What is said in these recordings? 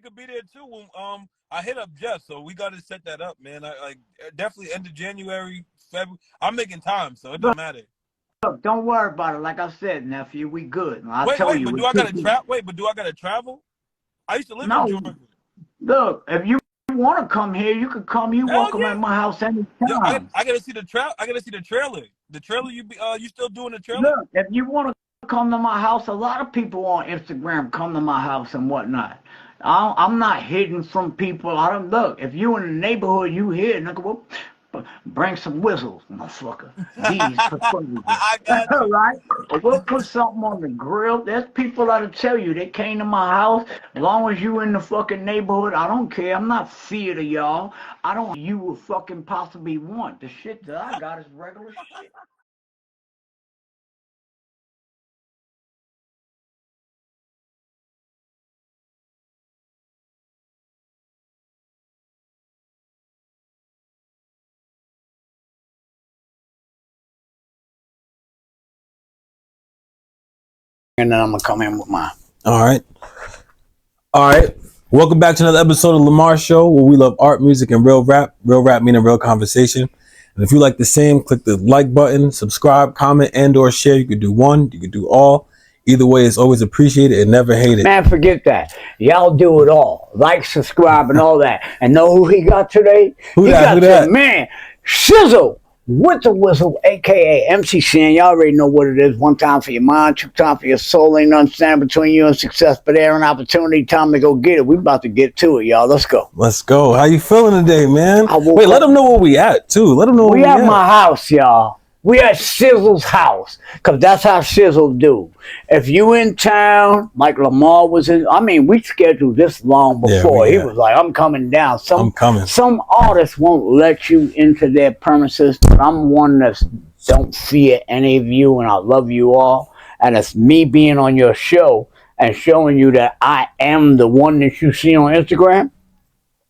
could be there too. I hit up Jeff, so we got to set that up, man. I definitely end of January, February. I'm making time, so it don't matter. Look, don't worry about it. Like I said, nephew, we good. I Wait, tell wait, you, but we do I gotta keep. travel? Wait, but do I gotta travel? I used to live in No, Georgia. look, if you want to come here, you can come. You Hell welcome at yeah. my house Yo, I, anytime. I gotta see the I gotta see the trailer. The trailer you still doing the trailer? Look, if you want to come to my house, a lot of people on Instagram come to my house and whatnot. I'm not hidden from people. I don't look. If you in the neighborhood, you here, nigga. Well, bring some whistles, motherfucker. These preferably. I got All you. right. We'll put something on the grill. There's people that'll tell you they came to my house. As long as you in the fucking neighborhood, I don't care. I'm not feared of y'all. I don't. You will fucking possibly want the shit that I got is regular shit. And then I'm gonna come in with mine. All right. All right. Welcome back to another episode of L.A.M.A.R.R Show, where we love art, music, and real rap. Real rap meaning real conversation. And if you like the same, click the like button, subscribe, comment, and/or share. You could do one, you could do all. Either way, it's always appreciated and never hated. Man, forget that. Y'all do it all. Like, subscribe, and all that. And know who he got today? Who that? The man, Shizzle with the whistle, a.k.a. MC Shan. Y'all already know what it is. One time for your mind, two time for your soul. Ain't nothing standing between you and success, but there an opportunity. Time to go get it. We about to get to it, y'all. Let's go. Let's go. How you feeling today, man? Wait, let them know where we at, too. Let them know where we at. We at my house, y'all. We at Shizzle's house, because that's how Shizzle do. If you in town, like Lamar was in, I mean, we scheduled this long before. He was like, I'm coming down. I'm coming. Some artists won't let you into their premises, but I'm one that don't fear any of you, and I love you all. And it's me being on your show and showing you that I am the one that you see on Instagram.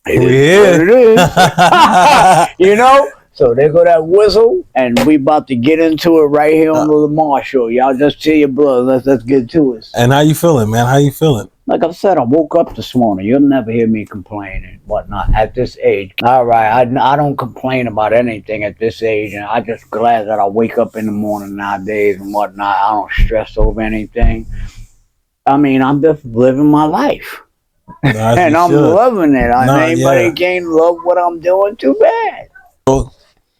It is what it is. You know? So there go that whistle, and we about to get into it right here on the L.A.M.A.R.R Show. Y'all just chill your blood. Let's get to it. And how you feeling, man? How you feeling? Like I said, I woke up this morning. You'll never hear me complain and whatnot at this age. All right, I don't complain about anything at this age, and I'm just glad that I wake up in the morning nowadays and whatnot. I don't stress over anything. I mean, I'm just living my life. And I'm loving it. Anybody can't love what I'm doing, too bad.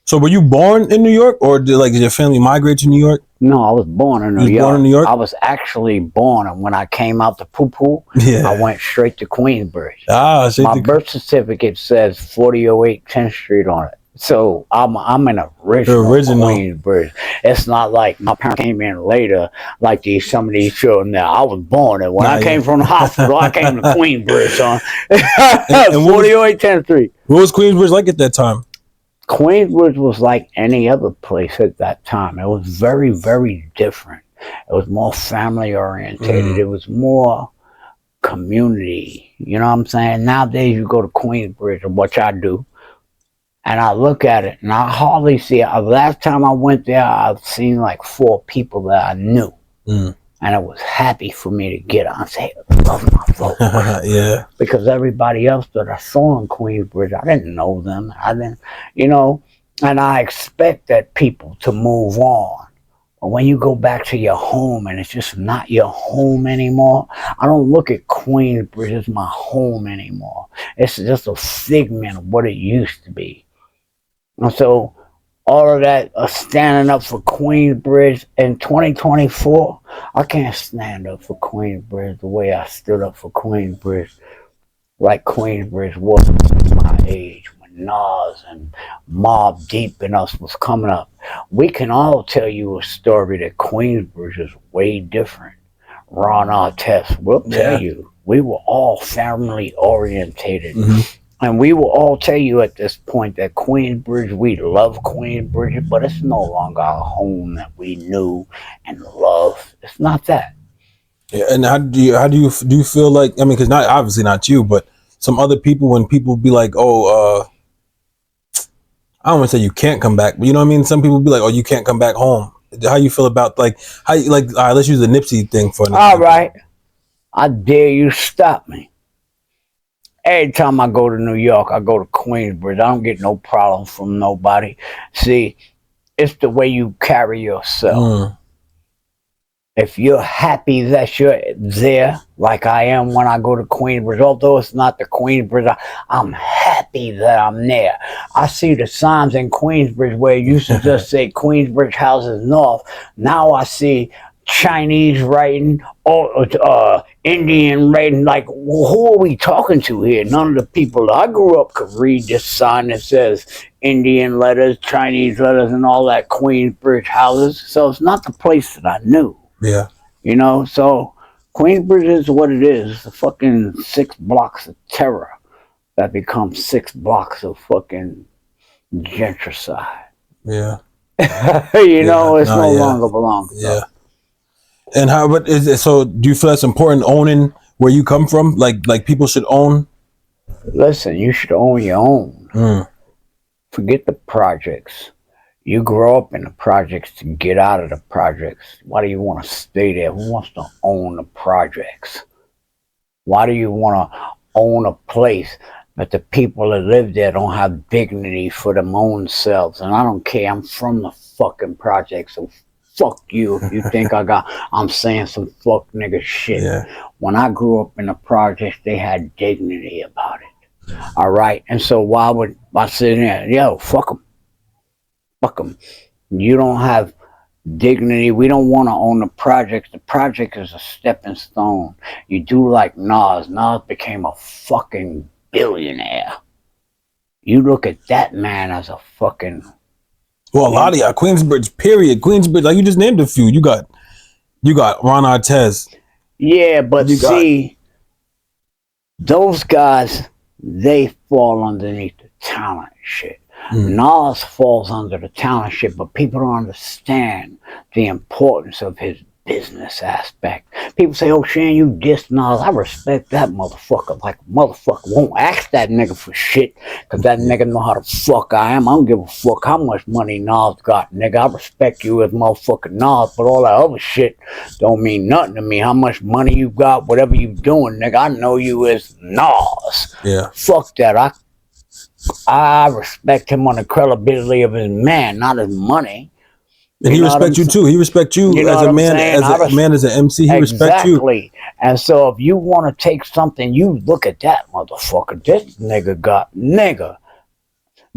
So were you born in New York, or did your family migrate to New York? No, I was born in New York. Born in New York? I was actually born, and when I came out to poo-poo, I went straight to Queensbridge. My birth certificate says 4008 10th Street on it. So I'm an original Queensbridge. It's not like my parents came in later, like some of these children now. I was born, and when I came from the hospital, I came to Queensbridge, son. and 4008 10th Street. What was Queensbridge like at that time? Queensbridge was like any other place at that time. It was very, very different. It was more family orientated. It was more community. You know what I'm saying? Nowadays, you go to Queensbridge, which I do, and I look at it, and I hardly see it. Last time I went there, I've seen like 4 people that I knew. And it was happy for me to get on and say, love my folks. Because everybody else that I saw in Queensbridge, I didn't know them. I didn't, and I expected people to move on. But when you go back to your home and it's just not your home anymore, I don't look at Queensbridge as my home anymore. It's just a figment of what it used to be. And so all of that standing up for Queensbridge in 2024, I can't stand up for Queensbridge the way I stood up for Queensbridge, like Queensbridge was my age when Nas and Mobb Deep and us was coming up. We can all tell you a story that Queensbridge is way different. Ron Artest will tell you, we were all family orientated. And we will all tell you at this point that Queensbridge, we love Queensbridge, but it's no longer our home that we knew and loved. It's not that. Yeah, and how do you feel like? I mean, because obviously not you, but some other people. When people be like, "Oh, I don't want to say you can't come back," but you know what I mean. Some people be like, "Oh, you can't come back home." How you feel about how you all right, let's use the Nipsey thing for an example. All right, I dare you stop me. Every time I go to New York, I go to Queensbridge. I don't get no problems from nobody. See, it's the way you carry yourself. If you're happy that you're there, like I am when I go to Queensbridge, although it's not the Queensbridge, I'm happy that I'm there. I see the signs in Queensbridge where it used to just say Queensbridge Houses North. Now I see Chinese writing, or Indian writing. Like, who are we talking to here? None of the people I grew up could read this sign that says Indian letters, Chinese letters, and all that Queensbridge Houses. So it's not the place that I knew. Yeah. You know, so Queensbridge is what it is. It's a fucking 6 blocks of terror that becomes 6 blocks of fucking gentricide. Yeah. You know, it's no longer belongs. Yeah. And how? But is it so? Do you feel that's important? Owning where you come from, like people should own. Listen, you should own your own. Forget the projects. You grow up in the projects to get out of the projects. Why do you want to stay there? Who wants to own the projects? Why do you want to own a place that the people that live there don't have dignity for them own selves? And I don't care. I'm from the fucking projects, so fuck you if you think I'm saying some fuck nigga shit. Yeah. When I grew up in the projects, they had dignity about it. All right? And so why would I sit there? Yo, fuck them. Fuck them. You don't have dignity. We don't want to own the projects. The project is a stepping stone. You do like Nas. Nas became a fucking billionaire. You look at that man as a fucking... Well, a lot of y'all, Queensbridge, period. Queensbridge, like you just named a few. You got Ron Artest. Yeah, but see, those guys, they fall underneath the talent shit. Nas falls under the talent shit, but people don't understand the importance of his business aspect. People say, oh, Shan, you diss Nas. I respect that motherfucker. Like, motherfucker won't ask that nigga for shit, because that nigga know how the fuck I am. I don't give a fuck how much money Nas got, nigga. I respect you as motherfucking Nas, but all that other shit don't mean nothing to me. How much money you got, whatever you doing, nigga, I know you as Nas. Yeah. Fuck that. I respect him on the credibility of his man, not his money. And he respects you too. He respects you, as a man, as an MC. He respects you. Exactly. And so if you want to take something, you look at that motherfucker. This nigga got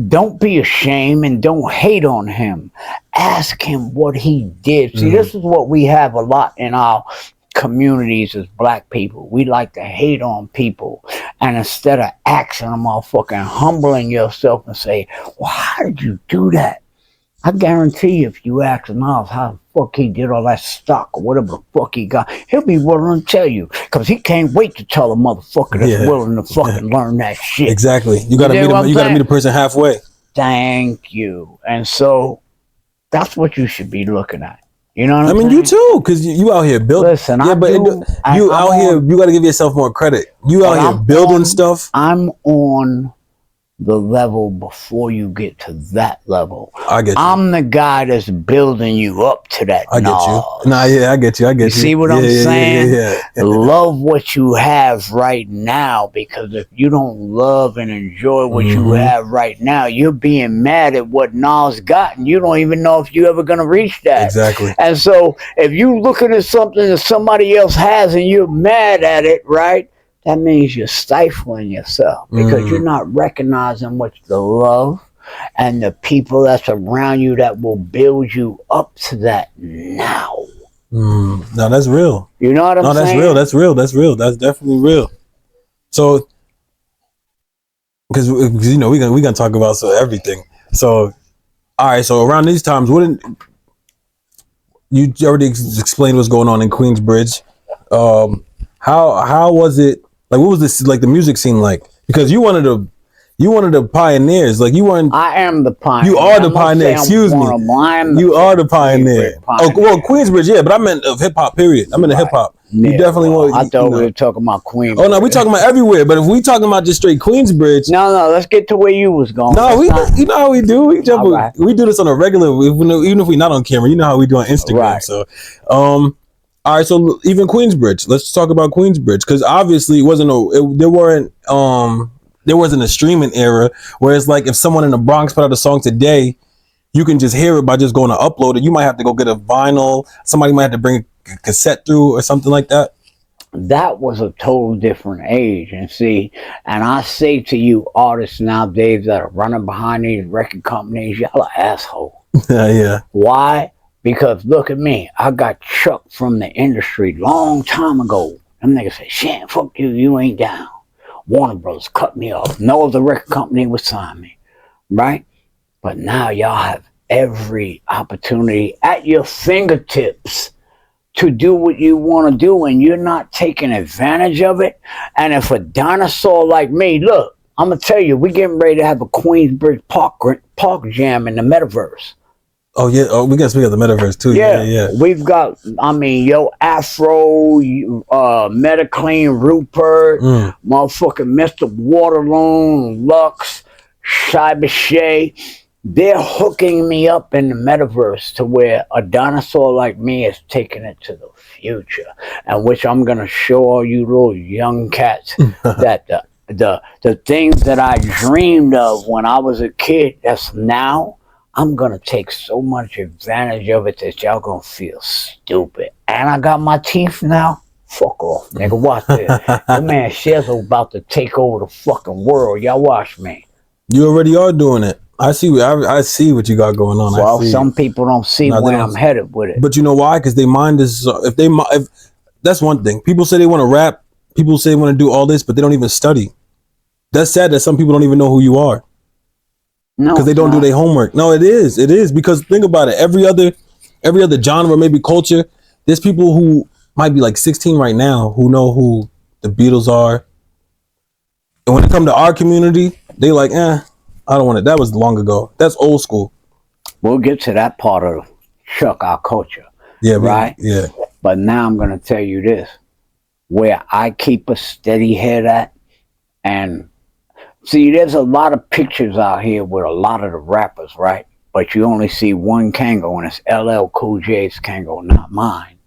Don't be ashamed and don't hate on him. Ask him what he did. See, this is what we have a lot in our communities as black people. We like to hate on people, and instead of asking them all, fucking humbling yourself and say, well, how did you do that? I guarantee you, if you ask Nas how the fuck he did all that stock or whatever the fuck he got, he'll be willing to tell you, because he can't wait to tell a motherfucker that's willing to fucking learn that shit. Exactly. You gotta meet a person halfway. Thank you. And so that's what you should be looking at. You know what I mean? You too, because you out here building. Listen, you out here, you got to give yourself more credit. You out here building stuff. I'm on the level before you get to that level. I get you. I'm the guy that's building you up to that. I get you. Nah, yeah, I get you. You see what I'm saying? Yeah. Love what you have right now, because if you don't love and enjoy what you have right now, you're being mad at what Nas got, and you don't even know if you're ever going to reach that. Exactly. And so if you're looking at something that somebody else has and you're mad at it, right? That means you're stifling yourself, because you're not recognizing what the love and the people that's around you that will build you up to that now. No, that's real. You know what I'm saying? No, that's real. That's real. That's definitely real. So, because you know we gonna talk about everything. So, all right. So around these times, wouldn't you already explained what's going on in Queensbridge? How was it? Like, what was this, like, the music scene like? Because you wanted the pioneers. Like, you weren't. I am the pioneer. You are the pioneer. Excuse me. You are the pioneer. Oh, well, Queensbridge, yeah, but I meant of hip hop. Period. I'm into hip hop. You definitely want. I thought we were talking about Queensbridge. Oh no, we talking about everywhere. But if we talking about just straight Queensbridge, no, let's get to where you was going. No, you know how we do. We do this on a regular. Even if we're not on camera, you know how we do on Instagram. Right. So, All right, so even Queensbridge. Let's talk about Queensbridge because obviously it wasn't there wasn't a streaming era where it's like if someone in the Bronx put out a song today, you can just hear it by just going to upload it. You might have to go get a vinyl. Somebody might have to bring a cassette through or something like that. That was a total different age. And see, and I say to you artists nowadays that are running behind these record companies, y'all are assholes. Yeah. Why? Because look at me. I got chucked from the industry long time ago. Them niggas say, Shan, fuck you, you ain't down. Warner Brothers cut me off. No other record company would sign me. Right? But now y'all have every opportunity at your fingertips to do what you want to do, and you're not taking advantage of it. And if a dinosaur like me, look, I'm going to tell you, we're getting ready to have a Queensbridge park jam in the metaverse. Oh yeah. Oh, we got to speak of the metaverse too. Yeah. We've got, I mean, Afro, Metaclean, Rupert, motherfucking Mr. Waterloon, Lux, Cyber Shay. They're hooking me up in the metaverse to where a dinosaur like me is taking it to the future, and which I'm gonna show all you little young cats that the things that I dreamed of when I was a kid, that's now. I'm gonna take so much advantage of it that y'all gonna feel stupid. And I got my teeth now. Fuck off, nigga. Watch this. Your man Shizzle about to take over the fucking world. Y'all watch me. You already are doing it. I see what you got going on. Well, some people don't see where I'm headed with it. But you know why? Because their mind is. If that's one thing. People say they want to rap. People say they want to do all this, but they don't even study. That's sad that some people don't even know who you are. No, because they don't do their homework. No, it is. It is because think about it. Every other genre, maybe culture. There's people who might be like 16 right now who know who the Beatles are. And when it comes to our community, they like, I don't want it. That was long ago. That's old school. We'll get to that part of Chuck, our culture. Yeah, right? Yeah. But now I'm going to tell you this. Where I keep a steady head at, and see, there's a lot of pictures out here with a lot of the rappers, right? But you only see one Kango, and it's LL Cool J's Kango, not mine,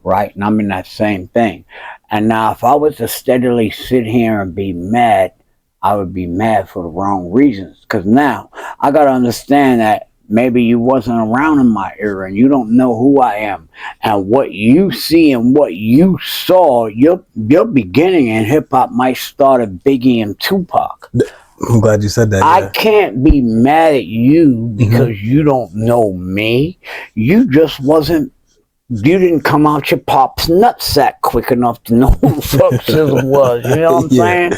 right? And I'm in that same thing. And now if I was to steadily sit here and be mad, I would be mad for the wrong reasons. Because now I got to understand that maybe you wasn't around in my era and you don't know who I am. And what you see and what you saw, your beginning in hip-hop might start at Biggie and Tupac. I'm glad you said that. Yeah. I can't be mad at you because you don't know me. You just wasn't. You didn't come out your pop's nutsack quick enough to know who the fuck SZA was. You know what I'm saying?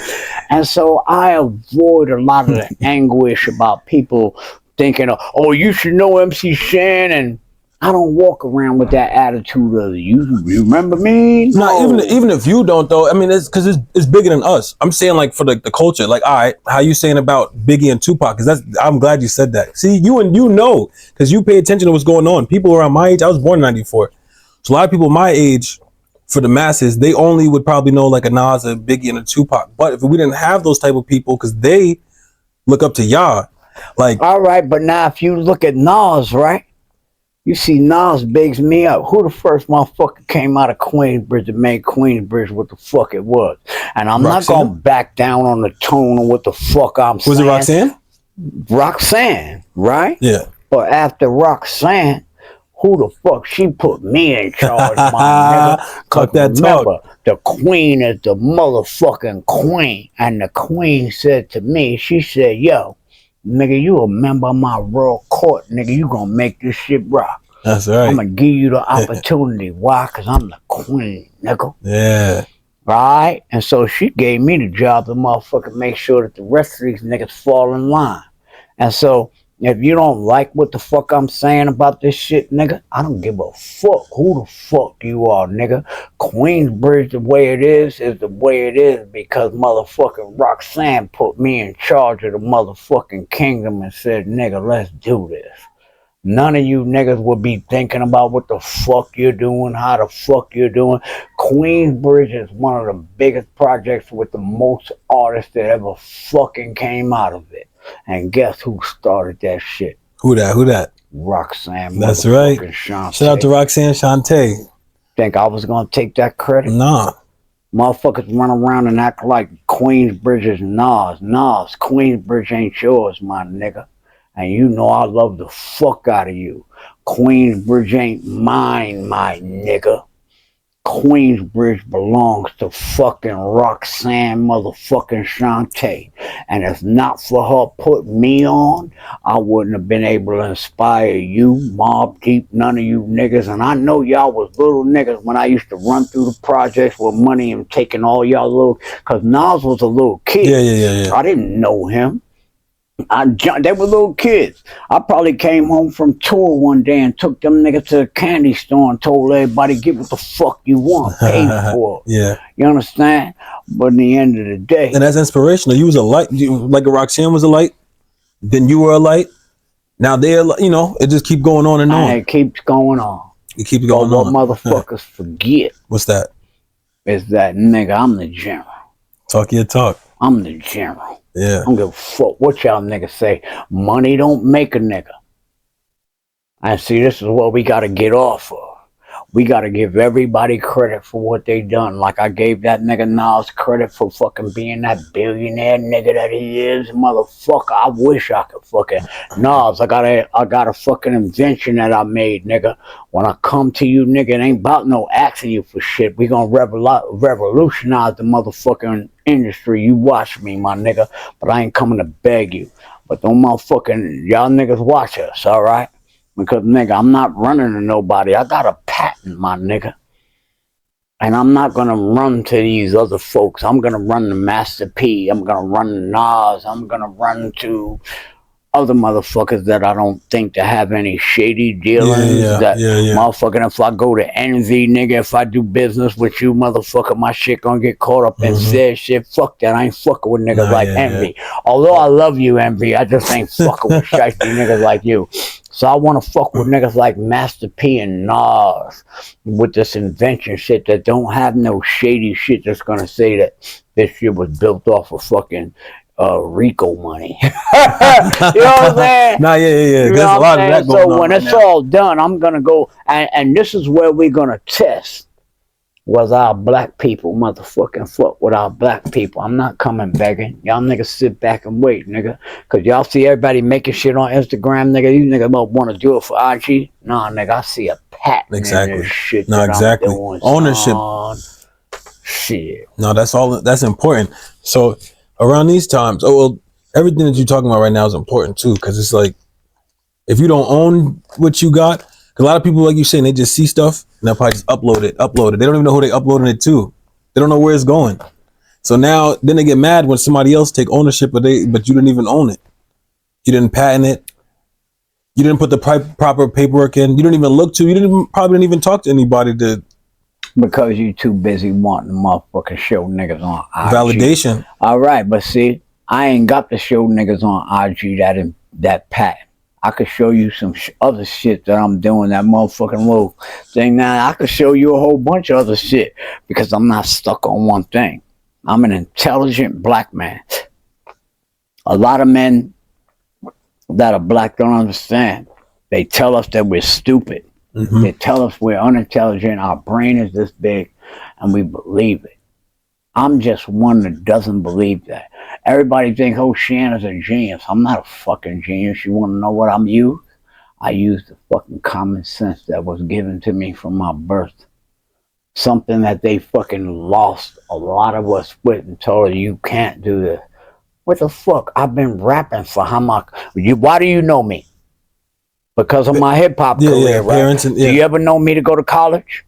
And so I avoid a lot of the anguish about people thinking, oh, you should know MC Shan, and I don't walk around with that attitude of you remember me? No, even if you don't though, I mean it's because it's bigger than us. I'm saying like for the culture, like all right, how you saying about Biggie and Tupac? Because I'm glad you said that. See, you know, because you pay attention to what's going on. People around my age, I was born in '94. So a lot of people my age, for the masses, they only would probably know like a Nas, a Biggie, and a Tupac. But if we didn't have those type of people, because they look up to y'all, like all right. But now if you look at Nas, right, you see Nas bigs me up. Who the first motherfucker came out of Queensbridge that made Queensbridge what the fuck it was? And I'm Roxanne? not gonna back down on the tone of what the fuck I'm saying. Was it Roxanne? Roxanne, right? Yeah. But after Roxanne, who the fuck she put me in charge, my nigga? Talk that remember, talk. The queen is the motherfucking queen. And the queen said to me, she said, yo, nigga, you a member of my royal court, nigga. You gonna make this shit rock. That's right. I'm gonna give you the opportunity. Why? Because I'm the queen, nigga. Yeah. Right? And so she gave me the job to motherfucking make sure that the rest of these niggas fall in line. And so if you don't like what the fuck I'm saying about this shit, nigga, I don't give a fuck who the fuck you are, nigga. Queensbridge, the way it is the way it is because motherfucking Roxanne put me in charge of the motherfucking kingdom and said, nigga, let's do this. None of you niggas would be thinking about what the fuck you're doing, how the fuck you're doing. Queensbridge is one of the biggest projects with the most artists that ever fucking came out of it. And guess who started that shit? Who that? Roxanne. That's right. Shante. Shout out to Roxanne Shante. Think I was gonna take that credit? Nah. Motherfuckers run around and act like Queensbridge is Nas. Nas, Queensbridge ain't yours, my nigga. And you know I love the fuck out of you. Queensbridge ain't mine, my nigga. Queensbridge belongs to fucking Roxanne motherfucking Shante. And if not for her putting me on, I wouldn't have been able to inspire you, Mob Deep, none of you niggas. And I know y'all was little niggas when I used to run through the projects with money and taking all y'all little, cause Nas was a little kid. Yeah. I didn't know him. They were little kids. I probably came home from tour one day and took them niggas to the candy store and told everybody, get what the fuck you want, pay for it. Yeah. You understand? But in the end of the day, And that's inspirational. You was a light, like a Roxanne was a light, then you were a light. Now they're, it just keep going on and on. it keeps going on. It keeps going but on. What motherfuckers forget What's that? is that, nigga, I'm the general. Talk your talk. I'm the general. Yeah. I don't give a fuck what y'all niggas say. Money don't make a nigga. And see, this is what we got to get off of. We got to give everybody credit for what they done. Like I gave that nigga Nas credit for fucking being that billionaire nigga that he is. Motherfucker, I wish I could fucking... Nas, I got a fucking invention that I made, nigga. When I come to you, nigga, it ain't about no asking you for shit. We gonna revolutionize the motherfucking industry. You watch me, my nigga. But I ain't coming to beg you. But don't motherfucking... Y'all niggas watch us, all right? Because, nigga, I'm not running to nobody. I got a patent, my nigga. And I'm not going to run to these other folks. I'm going to run to Master P. I'm going to run to Nas. I'm going to run to other motherfuckers that I don't think to have any shady dealings. Motherfucking, if I go to Envy, nigga, if I do business with you, motherfucker, my shit gonna get caught up in said shit. Fuck that. I ain't fucking with niggas like Envy. Although I love you, Envy, I just ain't fucking with shiesty niggas like you. So I want to fuck with niggas like Master P and Nas with this invention shit that don't have no shady shit that's gonna say that this shit was built off of fucking Rico money. You know what I'm saying? Nah, yeah. There's a lot of that going on. So when it's all done, I'm gonna go, and this is where we're gonna test was our black people motherfucking fuck with our black people. I'm not coming begging. Y'all niggas sit back and wait, nigga. Cause y'all see everybody making shit on Instagram, nigga. You niggas don't want to do it for IG. Nah, nigga, I see a pattern in this shit that I'm doing. Ownership. Shit. No, that's important. So around these times, everything that you're talking about right now is important too, because it's like, if you don't own what you got, because a lot of people, like you saying, they just see stuff and they'll probably just upload it. They don't even know who they uploading it to. They don't know where it's going. So now, then they get mad when somebody else take ownership, but you didn't even own it. You didn't patent it. You didn't put the proper paperwork in. You didn't even look to. Probably didn't even talk to anybody to. Because you too busy wanting to motherfucking show niggas on IG. Validation. All right, but see, I ain't got to show niggas on IG that patent. I could show you some other shit that I'm doing, that motherfucking little thing. Now, I could show you a whole bunch of other shit because I'm not stuck on one thing. I'm an intelligent black man. A lot of men that are black don't understand. They tell us that we're stupid. Mm-hmm. They tell us we're unintelligent. Our brain is this big, and we believe it. I'm just one that doesn't believe that. Everybody thinks, oh, Shan is a genius. I'm not a fucking genius. You want to know what I'm used? I use the fucking common sense that was given to me from my birth. Something that they fucking lost a lot of us with and told her, you can't do this. What the fuck? I've been rapping for how much? Why do you know me? Because of my hip-hop career, right? Do you ever know me to go to college?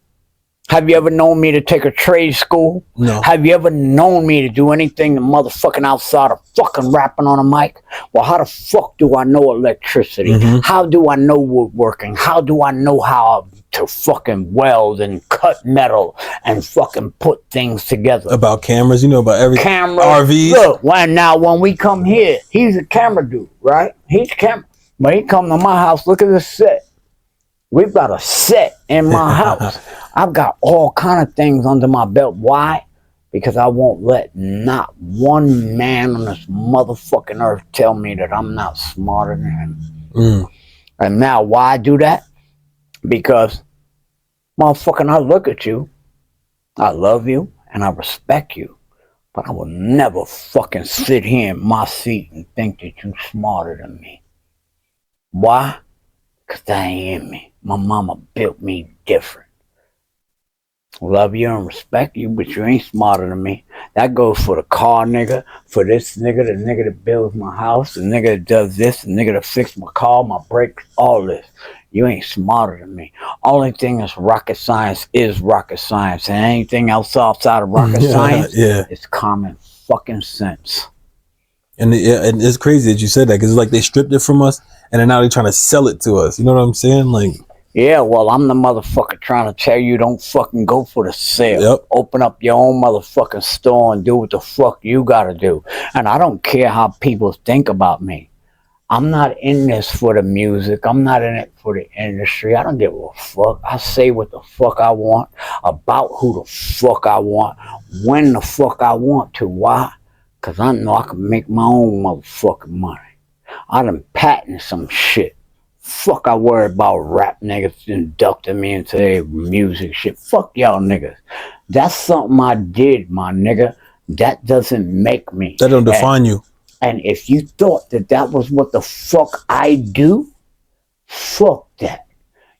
Have you ever known me to take a trade school? No. Have you ever known me to do anything motherfucking outside of fucking rapping on a mic? Well, how the fuck do I know electricity? Mm-hmm. How do I know woodworking? How do I know how to fucking weld and cut metal and fucking put things together? About cameras, you know about everything. Cameras. RVs. Look, when we come here, he's a camera dude, right? He's a camera. When he come to my house, look at this set. We've got a set in my house. I've got all kind of things under my belt. Why? Because I won't let not one man on this motherfucking earth tell me that I'm not smarter than him. Mm. And now, why I do that? Because Motherfucker, I look at you, I love you, and I respect you. But I will never fucking sit here in my seat and think that you smarter than me. Why? Because that ain't in me. My mama built me different. Love you and respect you, but you ain't smarter than me. That goes for the car nigga, for this nigga, the nigga that builds my house, the nigga that does this, the nigga that fix my car, my brakes, all this. You ain't smarter than me. Only thing that's rocket science is rocket science, and anything else outside of rocket science is common fucking sense. And it's crazy that you said that, because it's like they stripped it from us, and then now they're trying to sell it to us. You know what I'm saying? Like, yeah, well, I'm the motherfucker trying to tell you don't fucking go for the sale. Yep. Open up your own motherfucking store and do what the fuck you gotta do. And I don't care how people think about me. I'm not in this for the music. I'm not in it for the industry. I don't give a fuck. I say what the fuck I want, about who the fuck I want, when the fuck I want to. Why? Because I know I can make my own motherfucking money. I done patent some shit. Fuck, I worry about rap niggas inducting me into their music shit. Fuck y'all niggas. That's something I did, my nigga. That doesn't make me. That don't define you. And if you thought that that was what the fuck I do, fuck that.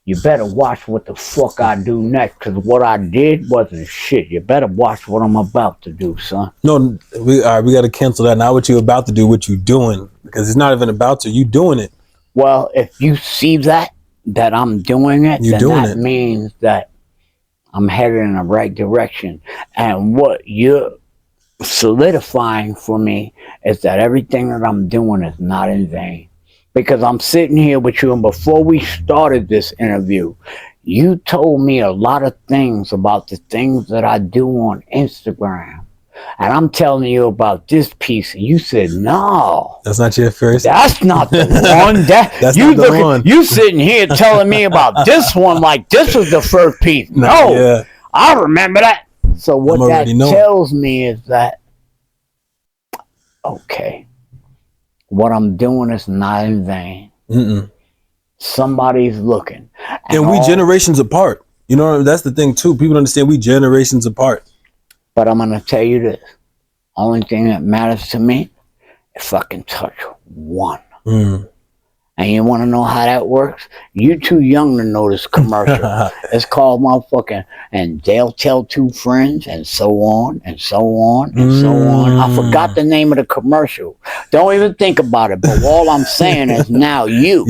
You better watch what the fuck I do next, because what I did wasn't shit. You better watch what I'm about to do, son. No, we got to cancel that. Not what you're about to do, what you're doing, because it's not even about to. You doing it. Well, if you see that I'm doing it, then that means that I'm headed in the right direction. And what you're solidifying for me is that everything that I'm doing is not in vain. Because I'm sitting here with you, and before we started this interview, you told me a lot of things about the things that I do on Instagram. And I'm telling you about this piece, and you said, no. That's not your first. That's not the one. That's not the one. You sitting here telling me about this one like this was the first piece. No, yeah. I remember that. So what that tells me is that, okay, what I'm doing is not in vain. Somebody's looking. And we generations apart. You know, that's the thing too. People understand we generations apart. But I'm going to tell you this. Only thing that matters to me, if I can touch one. And you want to know how that works? You're too young to know this commercial. It's called motherfucking, and they'll tell two friends, and so on, and so on, and so on. I forgot the name of the commercial. Don't even think about it. But all I'm saying is now you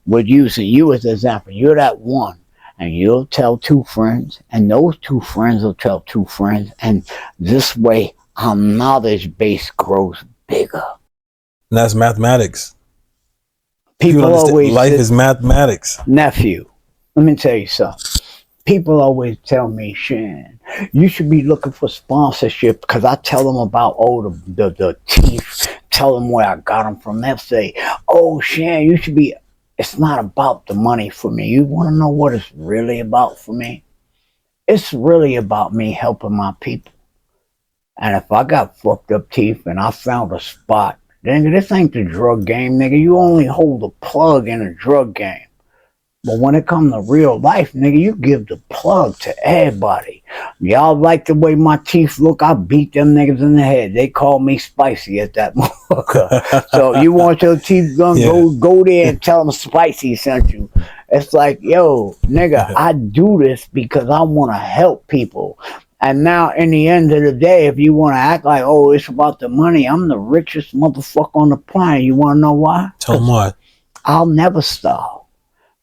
would use you as an example. You're that one. And you'll tell two friends, and those two friends will tell two friends, and this way our knowledge base grows bigger. And that's mathematics. People always life is mathematics. Nephew, let me tell you something. People always tell me, Shan, you should be looking for sponsorship, because I tell them about the teeth, tell them where I got them from. They'll say, oh, Shan, you should be. It's not about the money for me. You want to know what it's really about for me? It's really about me helping my people. And if I got fucked up teeth and I found a spot, then this ain't the drug game, nigga. You only hold the plug in a drug game. But when it comes to real life, nigga, you give the plug to everybody. Y'all like the way my teeth look? I beat them niggas in the head. They call me Spicy at that motherfucker. So you want your teeth done, go there and tell them Spicy sent you. It's like, yo, nigga, I do this because I want to help people. And now, in the end of the day, if you want to act like, oh, it's about the money, I'm the richest motherfucker on the planet. You want to know why? Tell them why. I'll never starve.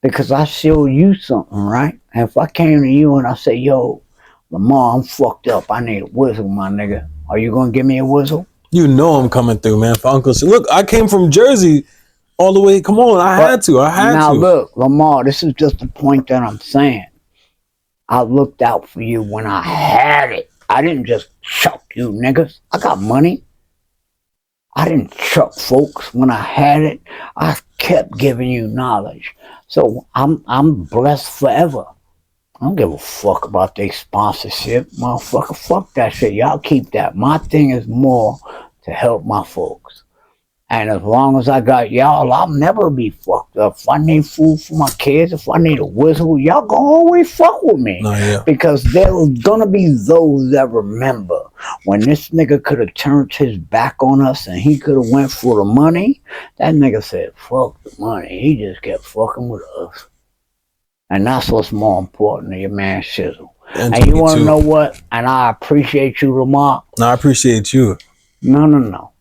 Because I show you something, right? And if I came to you and I say, yo, Lamar, I'm fucked up. I need a whistle, my nigga. Are you going to give me a whistle? You know I'm coming through, man. For Uncle Snoop. Look, I came from Jersey all the way. Come on, I had to. Now, look, Lamar, this is just the point that I'm saying. I looked out for you when I had it. I didn't just chuck you niggas. I got money. I didn't chuck folks when I had it. I kept giving you knowledge. So I'm blessed forever. I don't give a fuck about their sponsorship. Motherfucker, fuck that shit. Y'all keep that. My thing is more to help my folks. And as long as I got y'all, I'll never be fucked up. If I need food for my kids, if I need a whistle, y'all gonna always fuck with me. No, yeah. Because there's gonna be those that remember when this nigga could have turned his back on us and he could have went for the money. That nigga said, fuck the money. He just kept fucking with us. And that's what's more important than your man Shizzle. And you want to know what? And I appreciate you, Lamar. No, I appreciate you. No.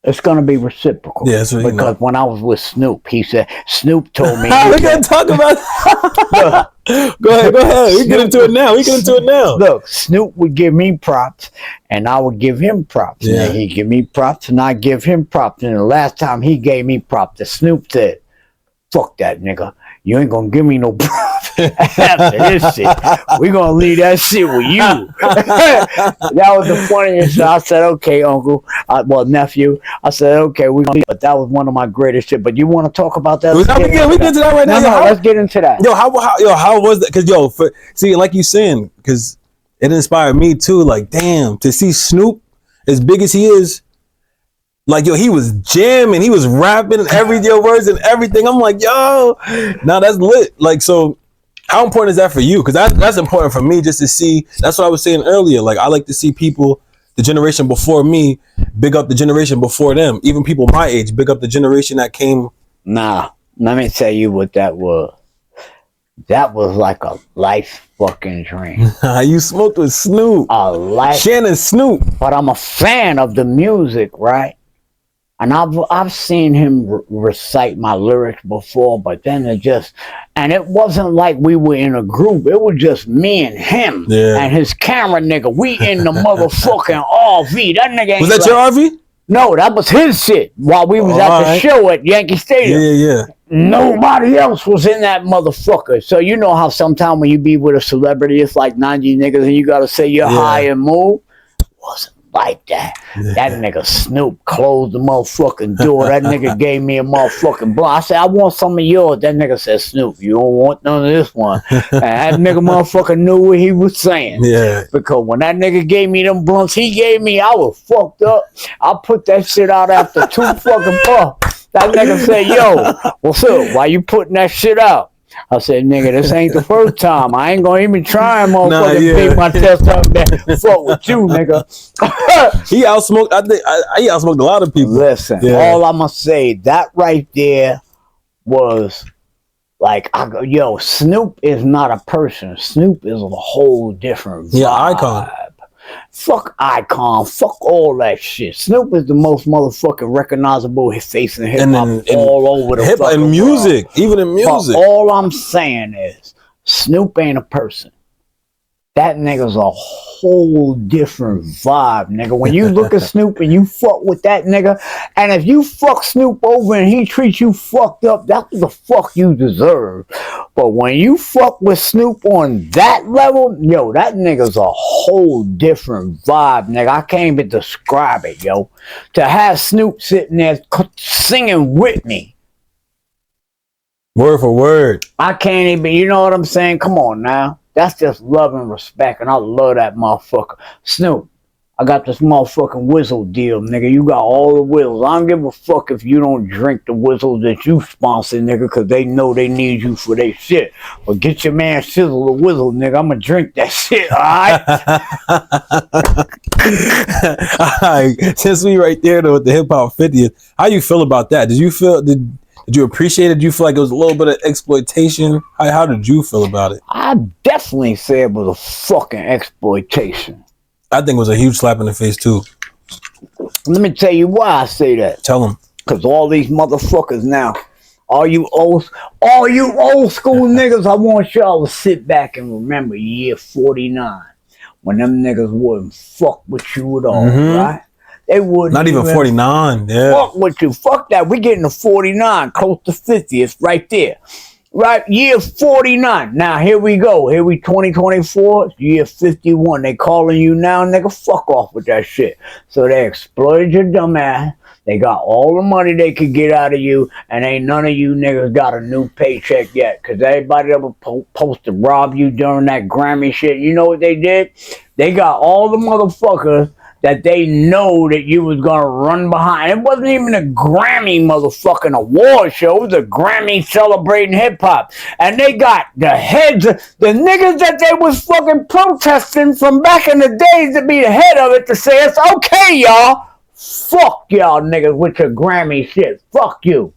It's going to be reciprocal. Yeah, so, because when I was with Snoop, he said, Snoop told me. We're going to talk about Go ahead. We get into it now. Look, Snoop would give me props, and I would give him props. Yeah. And he'd give me props, and I'd give him props. And the last time he gave me props, Snoop said, fuck that nigga. You ain't gonna give me no props after this shit. We gonna leave that shit with you. That was the funniest shit. I said, okay, uncle. Nephew. I said, okay, but that was one of my greatest shit. But you want to talk about that? We get into that right now. No, let's get into that. How was that? Because see, like you saying, because it inspired me too. Like, damn, to see Snoop as big as he is. Like, he was jamming, he was rapping every words and everything. I'm like, yo, now that's lit. Like, so how important is that for you? Because that's important for me, just to see. That's what I was saying earlier. Like, I like to see people, the generation before me, big up the generation before them. Even people my age, big up the generation that came. Nah, let me tell you what that was. That was like a life fucking dream. You smoked with Snoop. Shan and Snoop. But I'm a fan of the music, right? And I've seen him recite my lyrics before, but then it wasn't like we were in a group. It was just me and him and his camera nigga. We in the motherfucking RV. That nigga ain't was that your RV? No, that was his shit while we was at the show at Yankee Stadium. Yeah. Nobody else was in that motherfucker. So you know how sometimes when you be with a celebrity, it's like 90 niggas and you gotta say you're high and move. Wasn't like that. That nigga Snoop closed the motherfucking door. That nigga gave me a motherfucking blunt. I said, I want some of yours. That nigga said, Snoop, you don't want none of this one. And that nigga motherfucker knew what he was saying. Yeah. Because when that nigga gave me them blunts he gave me, I was fucked up. I put that shit out after 2 fucking puffs. That nigga said, yo, what's up? Why you putting that shit out? I said, nigga, this ain't the first time. I ain't gonna even try and motherfucking pick my test up there. Fuck with you, nigga. He outsmoked, I think, he outsmoked a lot of people. Listen, all I'm gonna say, that right there was like, Snoop is not a person. Snoop is a whole different vibe. Yeah, icon. Fuck icon. Fuck all that shit. Snoop is the most motherfucking recognizable face in hip hop all over the hip hop and music, world. Even in music. But all I'm saying is, Snoop ain't a person. That nigga's a whole different vibe, nigga. When you look at Snoop and you fuck with that nigga, and if you fuck Snoop over and he treats you fucked up, that's what the fuck you deserve. But when you fuck with Snoop on that level, yo, that nigga's a whole different vibe, nigga. I can't even describe it, yo. To have Snoop sitting there singing with me. Word for word. I can't even, you know what I'm saying? Come on now. That's just love and respect, and I love that motherfucker. Snoop, I got this motherfucking whistle deal, nigga. You got all the whistles. I don't give a fuck if you don't drink the whistles that you sponsor, nigga, because they know they need you for their shit. But get your man Shizzle the whistle, nigga. I'm going to drink that shit, all right? All right. Since we right there, though, with the Hip Hop 50th, how you feel about that? Did you appreciate it? Did you feel like it was a little bit of exploitation? How did you feel about it? I definitely say it was a fucking exploitation. I think it was a huge slap in the face, too. Let me tell you why I say that. Tell them. Because all these motherfuckers now, all you old school niggas, I want y'all to sit back and remember year 49. When them niggas wouldn't fuck with you at all, right? They wouldn't. Not even 49. Yeah. Fuck with you. Fuck that. We getting to 49, close to 50. It's right there. Right? Year 49. Now, here we go. Here we 2024. Year 51. They calling you now, nigga. Fuck off with that shit. So they exploited your dumb ass. They got all the money they could get out of you, and ain't none of you niggas got a new paycheck yet. Because everybody that was supposed to rob you during that Grammy shit, you know what they did? They got all the motherfuckers that they know that you was gonna run behind. It wasn't even a Grammy motherfucking award show. It was a Grammy celebrating hip hop. And they got the heads, the niggas that they was fucking protesting from back in the days to be the head of it to say it's okay, y'all. Fuck y'all niggas with your Grammy shit. Fuck you.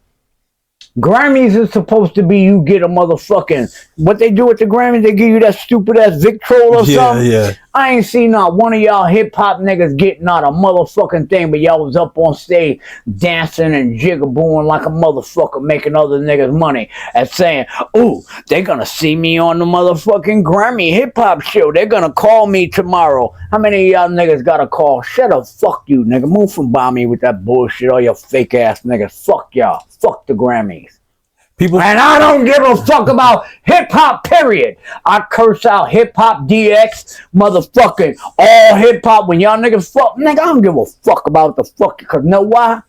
Grammys is supposed to be you get a motherfucking what they do with the Grammys, they give you that stupid ass Victrola or something. Yeah. I ain't seen not one of y'all hip hop niggas get not a motherfucking thing, but y'all was up on stage dancing and jigabooing like a motherfucker, making other niggas money and saying, "Ooh, they gonna see me on the motherfucking Grammy hip hop show. They're gonna call me tomorrow." How many of y'all niggas got a call? Shut up, fuck you, nigga. Move from by me with that bullshit, all your fake ass niggas. Fuck y'all. Fuck the Grammys. People, and I don't give a fuck about hip hop, period. I curse out hip hop DX, motherfucking all hip hop. When y'all niggas fuck, nigga, I don't give a fuck about the fuck. Cause know why?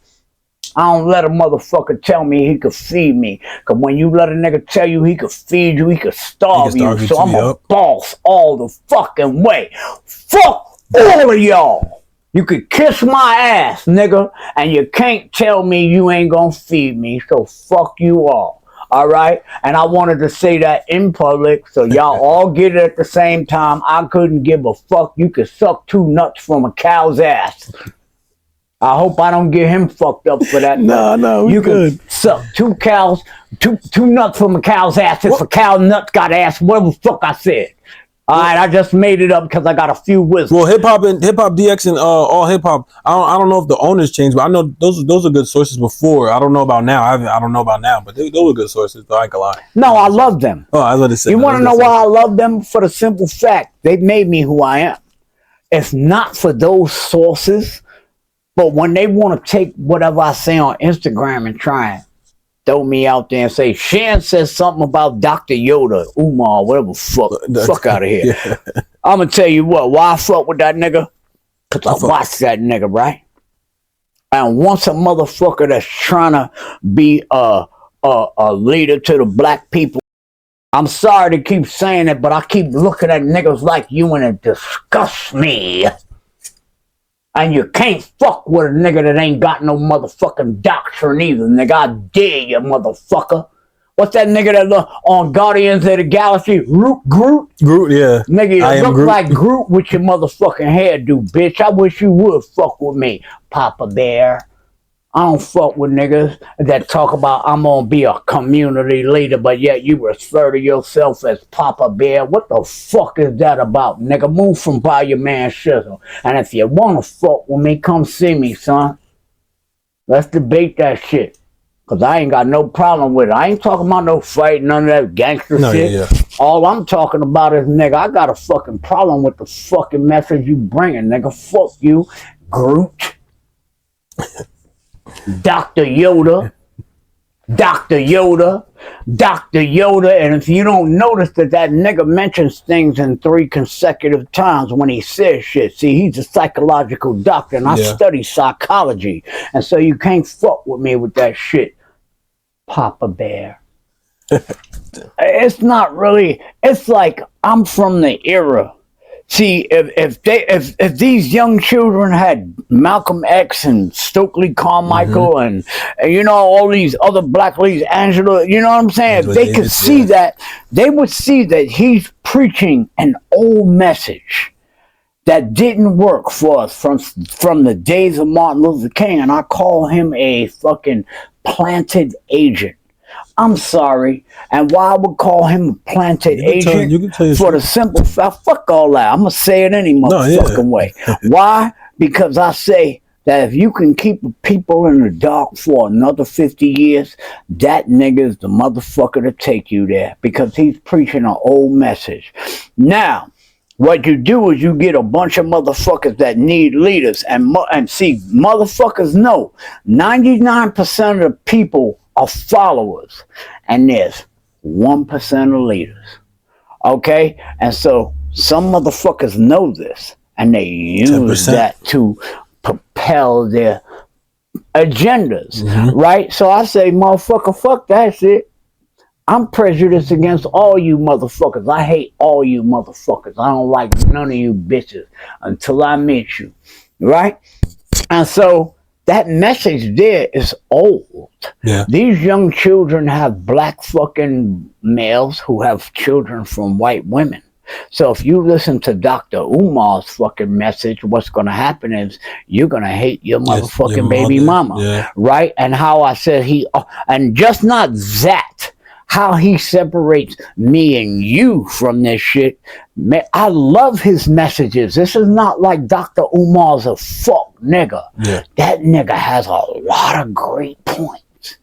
I don't let a motherfucker tell me he could feed me. Cause when you let a nigga tell you he could feed you, he could starve you. So I'm a boss all the fucking way. Fuck all of y'all. You could kiss my ass, nigga, and you can't tell me you ain't gonna feed me. So fuck you all. All right? And I wanted to say that in public so y'all all get it at the same time. I couldn't give a fuck. You could suck 2 nuts from a cow's ass. I hope I don't get him fucked up for that. No, you good. Could suck 2 nuts from a cow's ass if a cow nut got ass. Whatever the fuck I said. All right, I just made it up because I got a few wisdoms. Well, hip hop DX and all hip hop. I don't know if the owners changed, but I know those are good sources before. I don't know about now. I don't know about now, but those were good sources. Though I ain't gonna lie. No, I love them. Oh, I was about to say. You want to know why I love them? For the simple fact they made me who I am. If not for those sources, but when they want to take whatever I say on Instagram and try and throw me out there and say, Shan says something about Dr. Yoda, Umar, whatever fuck out of here. Yeah. I'm going to tell you what, why I fuck with that nigga? Because I watched that nigga, right? And once a motherfucker that's trying to be a leader to the black people, I'm sorry to keep saying it, but I keep looking at niggas like you and it disgusts me. And you can't fuck with a nigga that ain't got no motherfucking doctrine either, nigga. I dare you, motherfucker. What's that nigga that look on Guardians of the Galaxy? Groot? Groot, yeah. Nigga, you look like Groot with your motherfucking hairdo, bitch. I wish you would fuck with me, Papa Bear. I don't fuck with niggas that talk about I'm gonna be a community leader, but yet you refer to yourself as Papa Bear. What the fuck is that about, nigga? Move from by your man Shizzle. And if you wanna fuck with me, come see me, son. Let's debate that shit. Cause I ain't got no problem with it. I ain't talking about no fight, none of that gangster shit. Yeah. All I'm talking about is, nigga, I got a fucking problem with the fucking message you bringing, nigga. Fuck you, Groot. Dr. Yoda, and if you don't notice that nigga mentions things in 3 consecutive times when he says shit. See, he's a psychological doctor, and I study psychology, and so you can't fuck with me with that shit, Papa Bear. It's not really, it's like I'm from the era. See, if these young children had Malcolm X and Stokely Carmichael and you know all these other black ladies, Angela, you know what I'm saying? If they could see that, they would see that he's preaching an old message that didn't work for us from the days of Martin Luther King, and I call him a fucking planted agent. I'm sorry, and why I would call him a planted agent for the simple fact, fuck all that. I'm going to say it any motherfucking way. Why? Because I say that if you can keep people in the dark for another 50 years, that nigga is the motherfucker to take you there because he's preaching an old message. Now, what you do is you get a bunch of motherfuckers that need leaders, and see, motherfuckers know 99% of the people are followers, and there's 1% of leaders. Okay? And so some motherfuckers know this, and they use 10%. That to propel their agendas, right? So I say, motherfucker, fuck that shit. I'm prejudiced against all you motherfuckers. I hate all you motherfuckers. I don't like none of you bitches until I meet you. right? And so that message there is old. Yeah. These young children have black fucking males who have children from white women. So if you listen to Dr. Umar's fucking message, what's going to happen is you're going to hate your Yes, your motherfucking baby mother. mama. Yeah. Right? And how I said and just not that, how he separates me and you from this shit. Man, I love his messages. This is not like Dr. Umar's a fuck nigga. Yeah. That nigga has a lot of great points.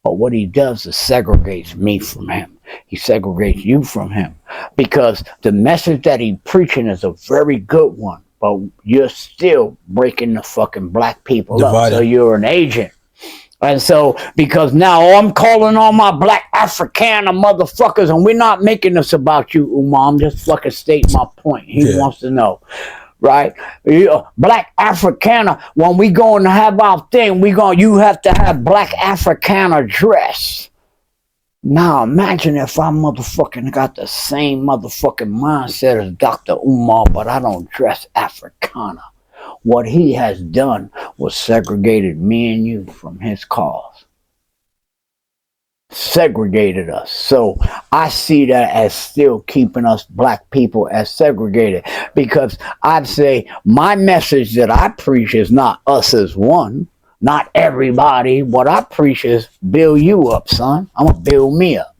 But what he does is segregates me from him. He segregates you from him. Because the message that he's preaching is a very good one. But you're still breaking the fucking black people up. So you're an agent. And so, because now I'm calling all my black Africana motherfuckers, and we're not making this about you, Umar. I'm just fucking stating my point. He wants to know. Right? Black Africana, when we going to have our thing, you have to have black Africana dress. Now imagine if I motherfucking got the same motherfucking mindset as Dr. Umar, but I don't dress Africana. What he has done was segregated me and you from his cause. Segregated us. So I see that as still keeping us black people as segregated, because I'd say my message that I preach is not us as one, not everybody. What I preach is build you up, son. I'm gonna build me up.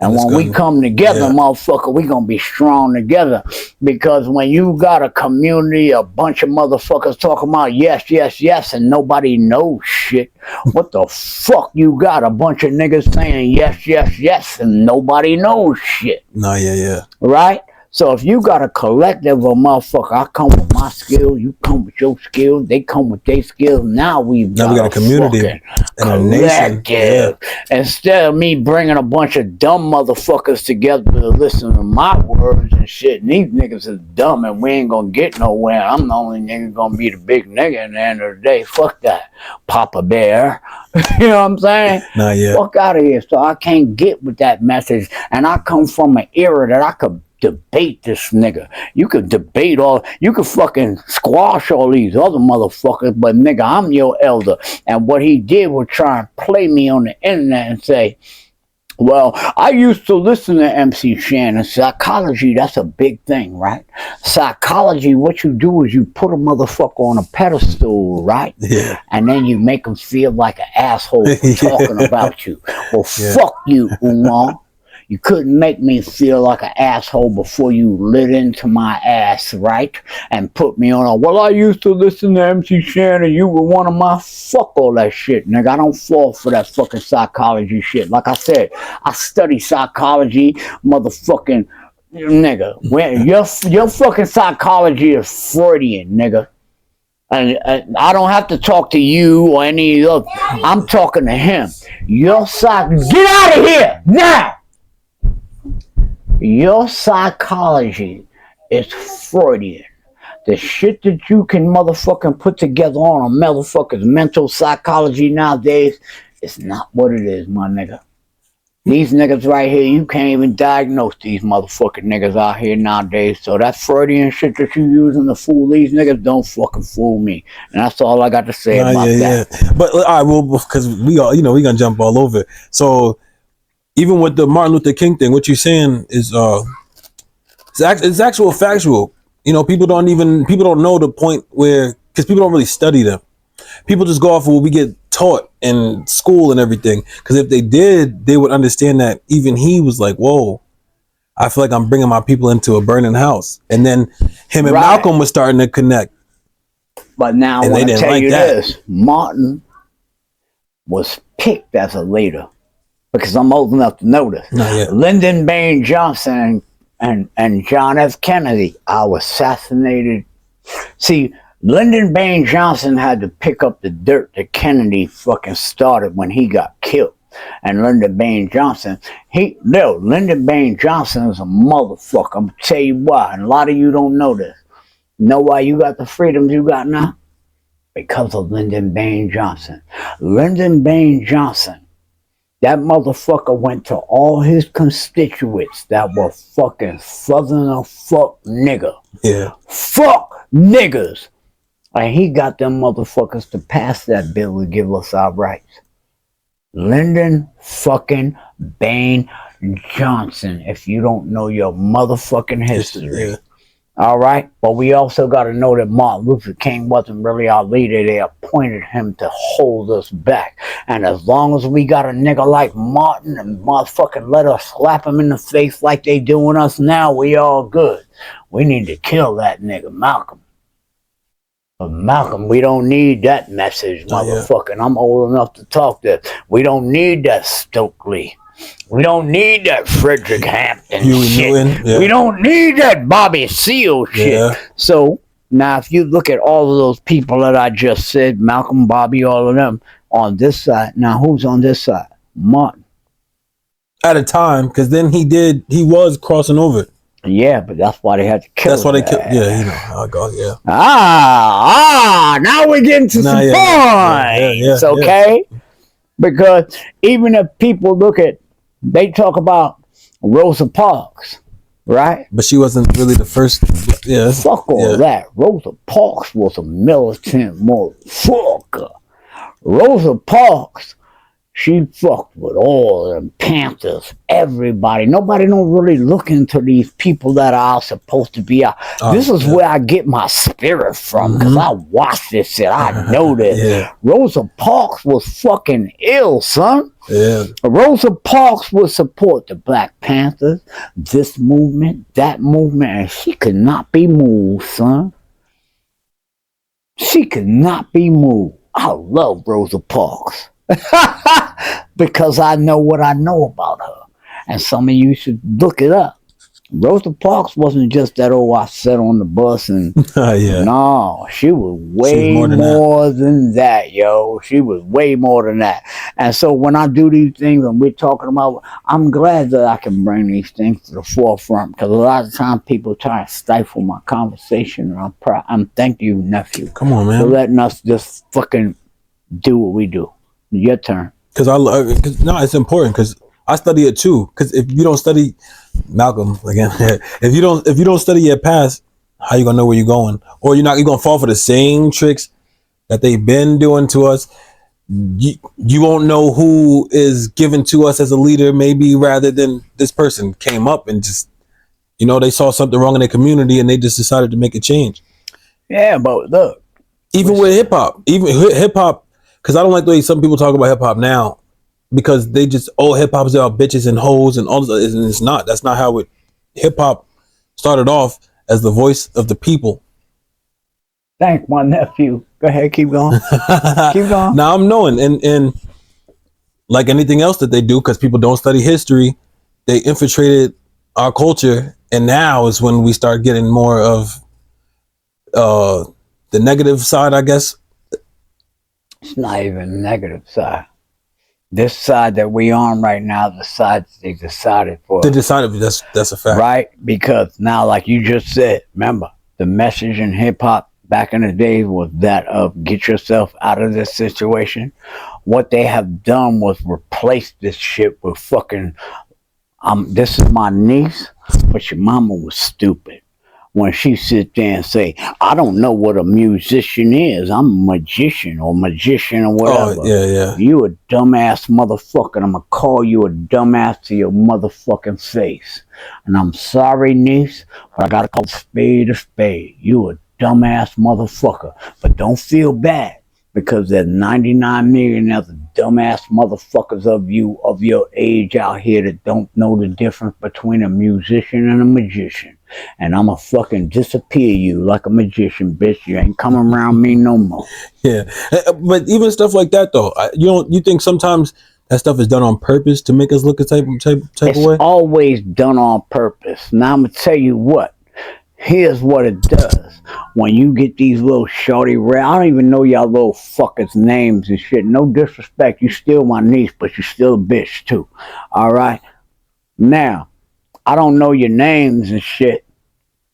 And when we come together, motherfucker, we gonna be strong together. Because when you got a community, a bunch of motherfuckers talking about yes, yes, yes, and nobody knows shit, what the fuck you got? A bunch of niggas saying yes, yes, yes, and nobody knows shit. No, yeah. Right? So if you got a collective of motherfucker, I come with my skills, you come with your skills, they come with their skills. Now we got a community and a nation. Yeah. Instead of me bringing a bunch of dumb motherfuckers together to listen to my words and shit, and these niggas is dumb and we ain't gonna get nowhere. I'm the only nigga gonna be the big nigga at the end of the day. Fuck that, Papa Bear. You know what I'm saying? Nah, yeah. Fuck out of here. So I can't get with that message. And I come from an era that I could debate this nigga. You could debate you could fucking squash all these other motherfuckers, but nigga, I'm your elder. And what he did was try and play me on the internet and say, well, I used to listen to MC Shan, and psychology, that's a big thing, right? Psychology, what you do is you put a motherfucker on a pedestal, right? Yeah. And then you make them feel like an asshole for talking about you. Well, fuck you, Umar. You couldn't make me feel like an asshole before you lit into my ass, right? And put me on well, I used to listen to MC Shan and you were one of my fuck all that shit, nigga. I don't fall for that fucking psychology shit. Like I said, I study psychology, motherfucking nigga. Your fucking psychology is Freudian, nigga. And I don't have to talk to you or any other. I'm talking to him. Get out of here now! Your psychology is Freudian. The shit that you can motherfucking put together on a motherfucker's mental psychology nowadays is not what it is, my nigga. These niggas right here, you can't even diagnose these motherfucking niggas out here nowadays. So that Freudian shit that you using to fool these niggas, don't fucking fool me. And that's all I got to say about that. Yeah. But all right, well, because we gonna jump all over. So even with the Martin Luther King thing, what you're saying is it's actual factual. You know, people don't know the point where, because people don't really study them. People just go off of what we get taught in school and everything. Because if they did, they would understand that even he was like, whoa, I feel like I'm bringing my people into a burning house. And then him and Malcolm was starting to connect. But now I want to tell you this. Martin was picked as a leader. Because I'm old enough to know this. Lyndon Baines Johnson and John F. Kennedy are assassinated. See, Lyndon Baines Johnson had to pick up the dirt that Kennedy fucking started when he got killed. And Lyndon Baines Johnson, Lyndon Baines Johnson is a motherfucker. I'm gonna tell you why, and a lot of you don't know this. You know why you got the freedoms you got now? Because of Lyndon Baines Johnson. Lyndon Baines Johnson, that motherfucker went to all his constituents that were fucking southern fuck nigga. Yeah. Fuck niggas. And he got them motherfuckers to pass that bill to give us our rights. Lyndon fucking Bain Johnson, if you don't know your motherfucking history. Yeah. All right, but we also got to know that Martin Luther King wasn't really our leader. They appointed him to hold us back. And as long as we got a nigga like Martin and motherfucking let us slap him in the face like they doing us now, we all good. We need to kill that nigga Malcolm. But Malcolm, we don't need that message, motherfucking. I'm old enough to talk this. We don't need that Stokely. We don't need that Frederick Hampton shit. We don't need that Bobby Seale shit. So now if you look at all of those people that I just said, Malcolm, Bobby, all of them on this side. Now who's on this side? Martin. At a time, because then he was crossing over. Yeah, but that's why they had to kill him. That's why they killed. Yeah, you know. Oh God, yeah. Now we're getting to some points, okay? Because even if people look at, they talk about Rosa Parks, right? But she wasn't really the first. Yeah. Fuck all that. Rosa Parks was a militant motherfucker. Rosa Parks, she fucked with all them Panthers, everybody. Nobody don't really look into these people that are supposed to be out. This is where I get my spirit from, because I watch this shit. I know this. Rosa Parks was fucking ill, son. Yeah. Rosa Parks would support the Black Panthers, this movement, that movement, and she could not be moved, son. She could not be moved. I love Rosa Parks. Because I know what I know about her. And some of you should look it up. Rosa Parks wasn't just that, I sat on the bus and no, she was way more than that, yo. She was way more than that. And so when I do these things and we're talking about, I'm glad that I can bring these things to the forefront, because a lot of times people try to stifle my conversation, and I'm thank you, nephew. Come on, man. For letting us just fucking do what we do. Your turn. Because it's important, because I study it too. Because if you don't study Malcolm again, if you don't study your past, how you gonna know where you're going? Or you're gonna fall for the same tricks that they've been doing to us. You won't know who is given to us as a leader, maybe, rather than this person came up and just, they saw something wrong in their community and they just decided to make a change. Yeah, but look, even with hip hop, because I don't like the way some people talk about hip hop now, because they just, hip hop is about bitches and hoes and all this, and it's not. That's not how it. Hip hop started off as the voice of the people. Thank my nephew. Go ahead, keep going. Keep going. Now I'm knowing, and like anything else that they do, because people don't study history, they infiltrated our culture, and now is when we start getting more of the negative side, I guess. It's not even negative side. This side that we on right now, the side they decided for. They decided, that's a fact. Right? Because now, like you just said, remember, the message in hip hop back in the day was that of get yourself out of this situation. What they have done was replace this shit with fucking, this is my niece, but your mama was stupid. When she sits there and say, I don't know what a musician is. I'm a magician or whatever. Oh, yeah. You a dumbass motherfucker. I'm going to call you a dumbass to your motherfucking face. And I'm sorry, niece, but I got to call a spade. You a dumbass motherfucker. But don't feel bad, because there's 99 million other dumbass motherfuckers of your age out here that don't know the difference between a musician and a magician. And I'ma fucking disappear you like a magician, bitch. You ain't coming around me no more. Yeah, but even stuff like that, though, you think sometimes that stuff is done on purpose to make us look a type of way? It's always done on purpose. Now I'm gonna tell you what. Here's what it does. When you get these little shorty I don't even know y'all little fuckers' names and shit. No disrespect. You still my niece, but you still a bitch too. All right. Now, I don't know your names and shit,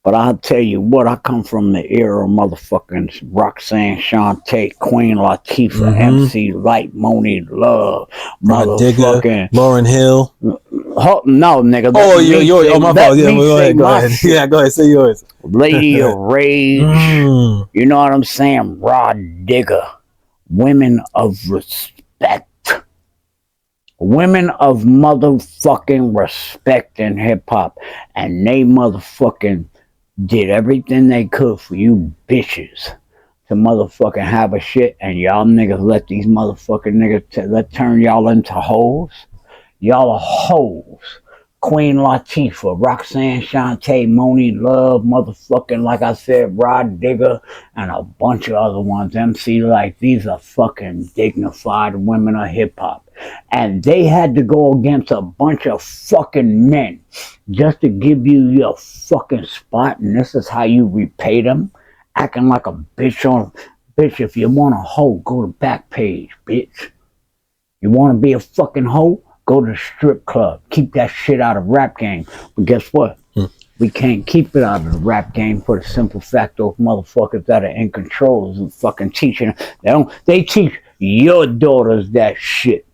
But I'll tell you what, I come from the era of motherfucking Roxanne Shante, Queen Latifah, MC Light, Moni Love, Rod Digger, motherfucking Lauren Hill. no, nigga. Oh, yours. Oh, my fault. Yeah, go ahead. Go ahead. Shit. Yeah, go ahead. Say yours. Lady of Rage. You know what I'm saying? Rod Digger. Women of respect. Women of motherfucking respect in hip hop. And they motherfucking did everything they could for you bitches to motherfucking have a shit, and y'all niggas let these motherfucking niggas turn y'all into hoes. Y'all are hoes. Queen Latifah, Roxanne Shante, Moni Love, motherfucking, like I said, Rod Digger, and a bunch of other ones. MC Light, these are fucking dignified women of hip hop. And they had to go against a bunch of fucking men just to give you your fucking spot, and this is how you repay them? Acting like a bitch on... Bitch, if you want a hoe, go to Backpage, bitch. You want to be a fucking hoe? Go to the strip club. Keep that shit out of rap game. But guess what? We can't keep it out of the rap game for the simple fact of motherfuckers that are in control of fucking teaching. They teach your daughters that shit.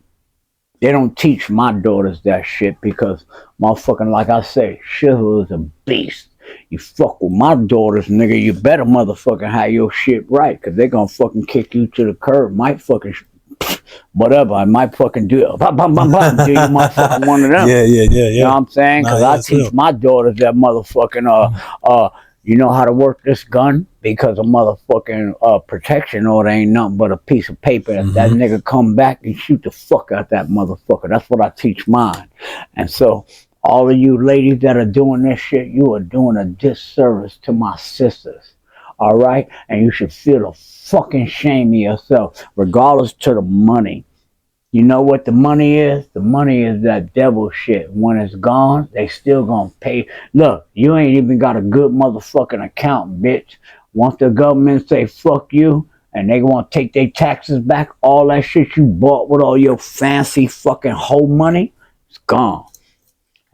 They don't teach my daughters that shit because motherfucking, like I say, Shizzle is a beast. You fuck with my daughters, nigga, you better motherfucking have your shit right, because they're gonna fucking kick you to the curb. Might fucking whatever, I might fucking do it. Bam, bam, bam, bam, do you motherfucking one of them. Yeah. You know what I'm saying? Because I teach my daughters that motherfucking, you know how to work this gun? Because a motherfucking protection order ain't nothing but a piece of paper. If that nigga come back and shoot the fuck out that motherfucker. That's what I teach mine. And so, all of you ladies that are doing this shit, you are doing a disservice to my sisters. All right? And you should feel the fucking shame of yourself, regardless to the money. You know what the money is? The money is that devil shit. When it's gone, they still gonna pay. Look, you ain't even got a good motherfucking account, bitch. Once the government say fuck you, and they gonna take their taxes back, all that shit you bought with all your fancy fucking hoe money, it's gone.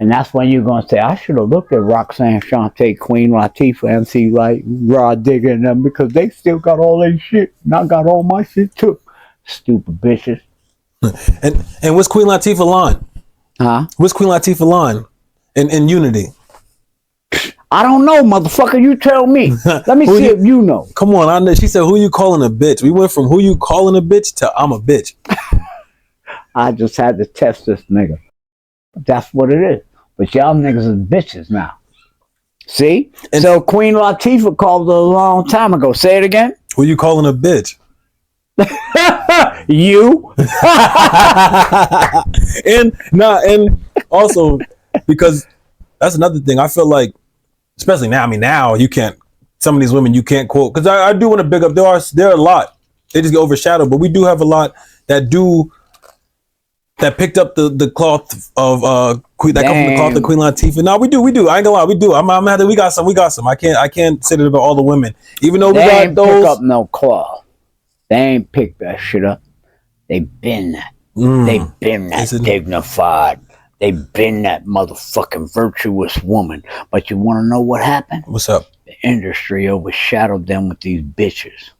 And that's when you're going to say, I should have looked at Roxanne Shante, Queen Latifah, MC Light, Rod Digger, and them, because they still got all their shit. And I got all my shit too. Stupid bitches. And what's Queen Latifah line? Huh? What's Queen Latifah line in Unity? I don't know, motherfucker. You tell me. Let me see if you know. Come on, I know. She said, who you calling a bitch? We went from who you calling a bitch to I'm a bitch. I just had to test this nigga. That's what it is. But y'all niggas is bitches now. See? And so Queen Latifah called it a long time ago. Say it again. Who you calling a bitch? You. and also because that's another thing. I feel like, especially now. I mean, now you can't. Some of these women you can't quote, because I do want to big up. There are a lot. They just get overshadowed, but we do have a lot that picked up the cloth of Queen, that come from the cloth of Queen Latifah. No, we do. I ain't gonna lie, we do. I'm mad that we got some. I can't say that about all the women, even though we got those. They ain't pick up no cloth. They ain't picked that shit up. They been that. They been that dignified. They been that motherfucking virtuous woman. But you want to know what happened? What's up? The industry overshadowed them with these bitches.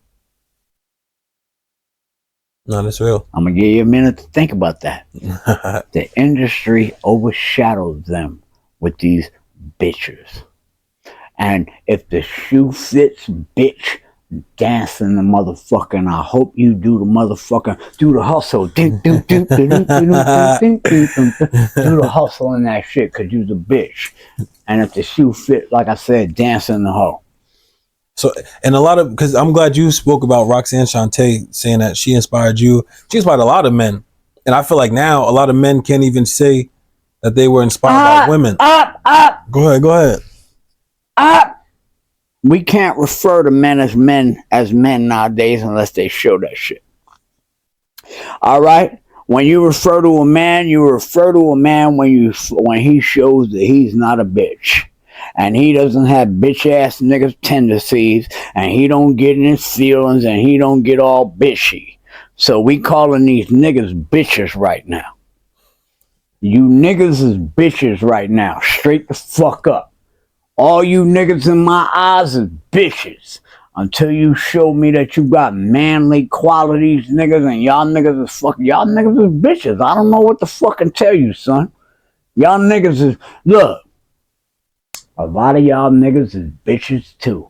No, that's real. I'm going to give you a minute to think about that. The industry overshadowed them with these bitches. And if the shoe fits, bitch, dancing the motherfucking, I hope you do the motherfucking, do the hustle. Do the hustle in that shit, because you's a bitch. And if the shoe fit, like I said, dancing the hoe. So, and a lot of, because I'm glad you spoke about Roxanne Shante, saying that she inspired you. She inspired a lot of men. And I feel like now a lot of men can't even say that they were inspired by women. Go ahead. We can't refer to men as men nowadays unless they show that shit. All right? When you refer to a man, when he shows that he's not a bitch. And he doesn't have bitch ass niggas tendencies, and he don't get in his feelings, and he don't get all bitchy. So we calling these niggas bitches right now. You niggas is bitches right now. Straight the fuck up. All you niggas in my eyes is bitches. Until you show me that you got manly qualities, niggas, and y'all niggas is y'all niggas is bitches. I don't know what to fucking tell you, son. Y'all niggas is, look, a lot of y'all niggas is bitches too.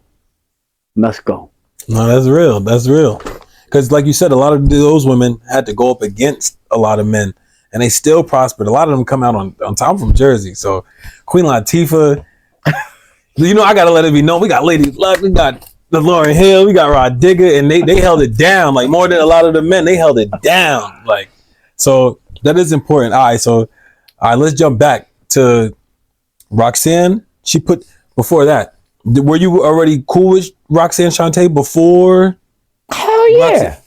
Let's go. No, that's real. That's real. Because like you said, a lot of those women had to go up against a lot of men, and they still prospered. A lot of them come out on top. I'm from Jersey, so Queen Latifah. You know, I gotta let it be known. We got Lady Luck, we got the Lauryn Hill, we got Rod Digger, and they held it down like more than a lot of the men. They held it down, like, so that is important. All right, let's jump back to Roxanne. She put before that. Were you already cool with Roxanne Shante before? Hell yeah. Roxanne?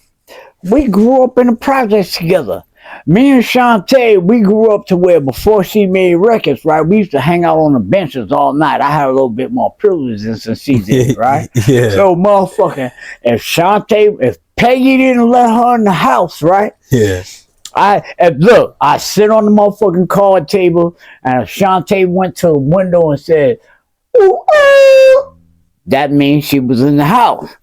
We grew up in the projects together. Me and Shante, we grew up to where before she made records, right? We used to hang out on the benches all night. I had a little bit more privileges than she did, right? Yeah. So, motherfucking, if Peggy didn't let her in the house, right? Yeah. Look, I sit on the motherfucking card table, and if Shante went to a window and said, ooh, ooh, that means she was in the house.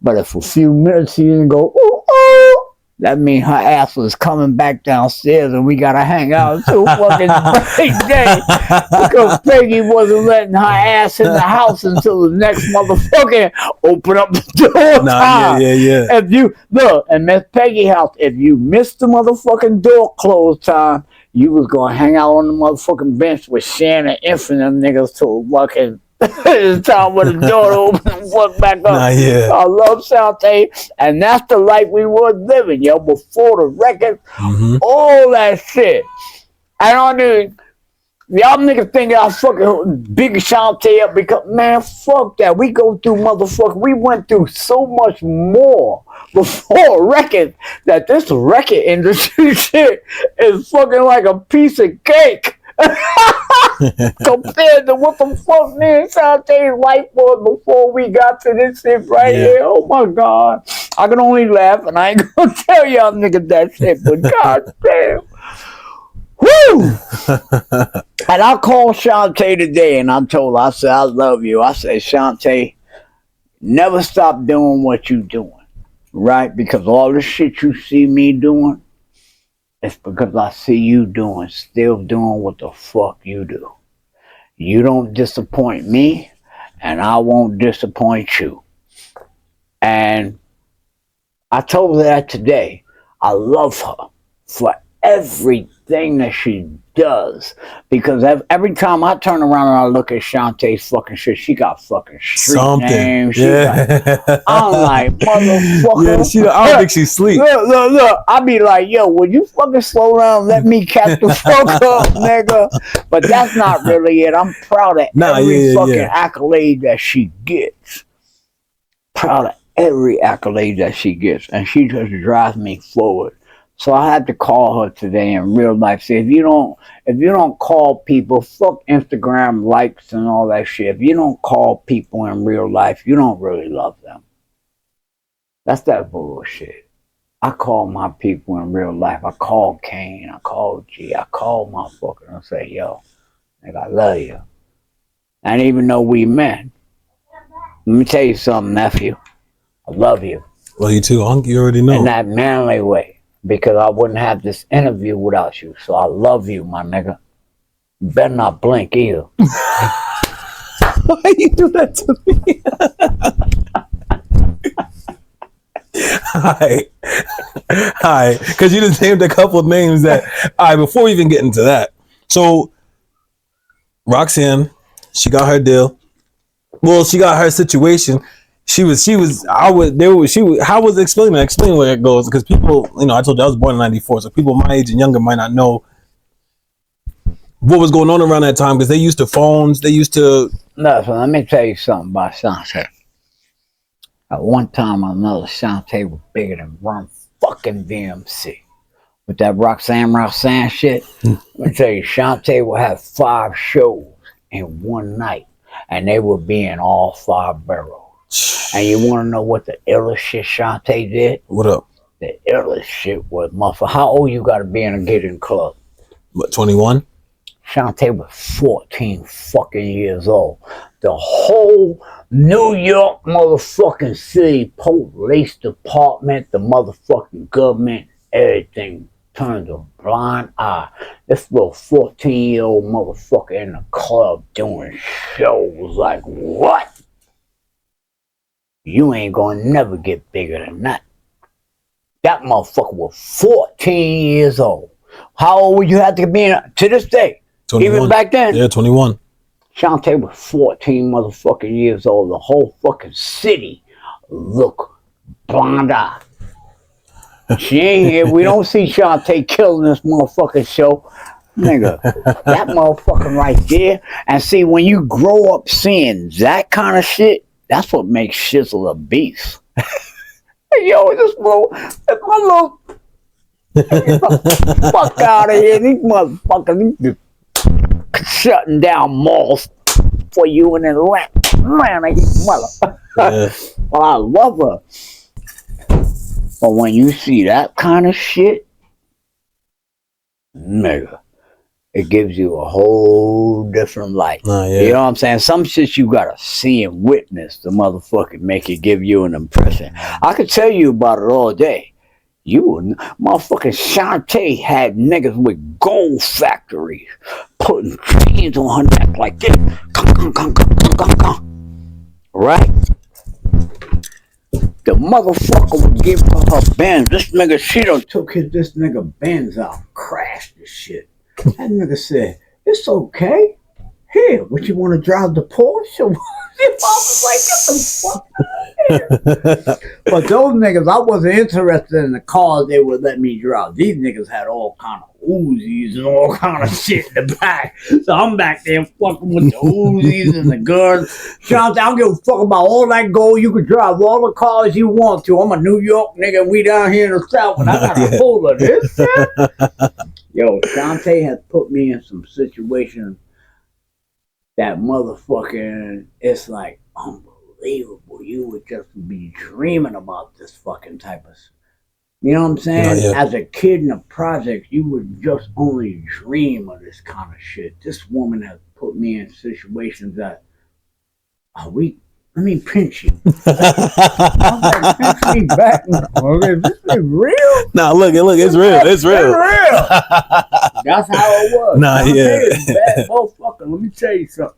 But if a few minutes she didn't go, ooh, ooh, that means her ass was coming back downstairs and we gotta hang out until fucking break day. Because Peggy wasn't letting her ass in the house until the next motherfucking open up the door time. Yeah. If you, look, and Miss Peggy house, if you missed the motherfucking door close time, you was gonna hang out on the motherfucking bench with Shan and Infinite niggas till fucking it's time when the door open and walk back up. I love Shante, and that's the life we were living, yo, before the record, all that shit. And I knew y'all niggas think I fucking big Shante up because, man, fuck that. We go through motherfucker. We went through so much more before record that this record industry shit is fucking like a piece of cake. Compared to what the fuck me and Shantae's life was before we got to this shit right here. Oh my God. I can only laugh and I ain't gonna tell y'all niggas that shit, but god damn. Woo! And I called Shante today and I told her, I said, I love you. I said, Shante, never stop doing what you doing, right? Because all the shit you see me doing, it's because I see you still doing what the fuck you do. You don't disappoint me, and I won't disappoint you. And I told her that today. I love her for everything that she does. Because every time I turn around and I look at Shantae's fucking shit, she got fucking street names. I'm like, motherfucker. Yeah, I don't think she sleep. Look. I be like, yo, would you fucking slow down and let me catch the fuck up, nigga? But that's not really it. I'm proud of every fucking accolade that she gets. Proud of every accolade that she gets. And she just drives me forward. So I had to call her today in real life. Say, if you don't call people, fuck Instagram likes and all that shit. If you don't call people in real life, you don't really love them. That's that bullshit. I call my people in real life. I call Kane. I call G. I call motherfucker and say, yo, nigga, I love you. And even though we men, let me tell you something, nephew. I love you. Well, you too, Unc. You already know. In that manly way. Because I wouldn't have this interview without you. So I love you, my nigga. You better not blink either. Why you do that to me? Hi. Because you just named a couple of names that. All right, before we even get into that. So, Roxanne, she got her deal. Well, she got her situation. How was explain where it goes, because people, I told you I was born in 94, so people my age and younger might not know what was going on around that time, because they used to phones, no, so let me tell you something about Shante. At one time or another, Shante was bigger than one fucking VMC. With that Roxanne shit, let me tell you, Shante will have 5 shows in one night, and they will be in all 5 boroughs. And you want to know what the illest shit Shante did? What up? The illest shit was, motherfucker, how old you got to be in a getting club? What, 21? Shante was 14 fucking years old. The whole New York motherfucking city, police department, the motherfucking government, everything turned a blind eye. This little 14-year-old motherfucker in the club doing shows like, what? You ain't gonna never get bigger than that. That motherfucker was 14 years old. How old would you have to be to this day? 21. Even back then? Yeah, 21. Shante was 14 motherfucking years old. The whole fucking city looked blind eye. She ain't here. We don't see Shante killing this motherfucking show. Nigga, that motherfucking right there. And see, when you grow up seeing that kind of shit, that's what makes Shizzle a beast. Yo, this my little fuck out of here. These motherfuckers shutting down malls for you in Atlanta. Man, I get mother. Yeah. Well, I love her. But when you see that kind of shit, nigga, it gives you a whole different light. Yeah. You know what I'm saying? Some shit you gotta see and witness the motherfucking make it give you an impression. I could tell you about it all day. Motherfucking Shante had niggas with gold factories putting chains on her neck like this. Right? The motherfucker would give her Benz. This nigga, she done took this nigga Benz out, crashed this shit. That nigga said, it's okay. Here, what you want to drive the Porsche? I was like, get the fuck out of here. But those niggas, I wasn't interested in the cars they would let me drive. These niggas had all kind of Uzis and all kind of shit in the back. So I'm back there fucking with the Uzis and the guns. Shante, I don't give a fuck about all that gold. You can drive all the cars you want to. I'm a New York nigga. We down here in the South, and I got a hold of this shit. Yo, Shante has put me in some situations that motherfucking, it's like unbelievable. You would just be dreaming about this fucking type of, you know what I'm saying? Yeah. As a kid in the project, you would just only dream of this kind of shit. This woman has put me in situations that, let me pinch you. I'm like, pinch me back. Is this real? Nah, look, it's real. It's real. That's how it was. Nah, yeah. Bad motherfucker. Let me tell you something.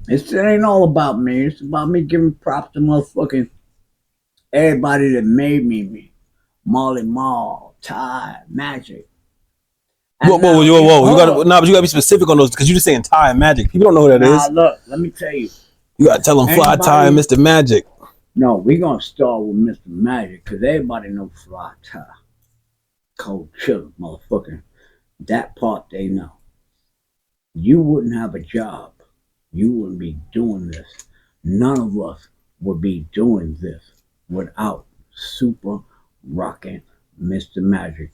It ain't all about me. It's about me giving props to motherfucking everybody that made me. Molly Mall, Ty, Magic. Whoa. But you gotta be specific on those because you're just saying Ty and Magic. People don't know who that is. Look, let me tell you. You gotta tell them Fly Ty and Mr. Magic. No, we're gonna start with Mr. Magic because everybody knows Fly Ty. Cold chiller, motherfucker. That part they know. You wouldn't have a job. You wouldn't be doing this. None of us would be doing this without super rocking Mr. Magic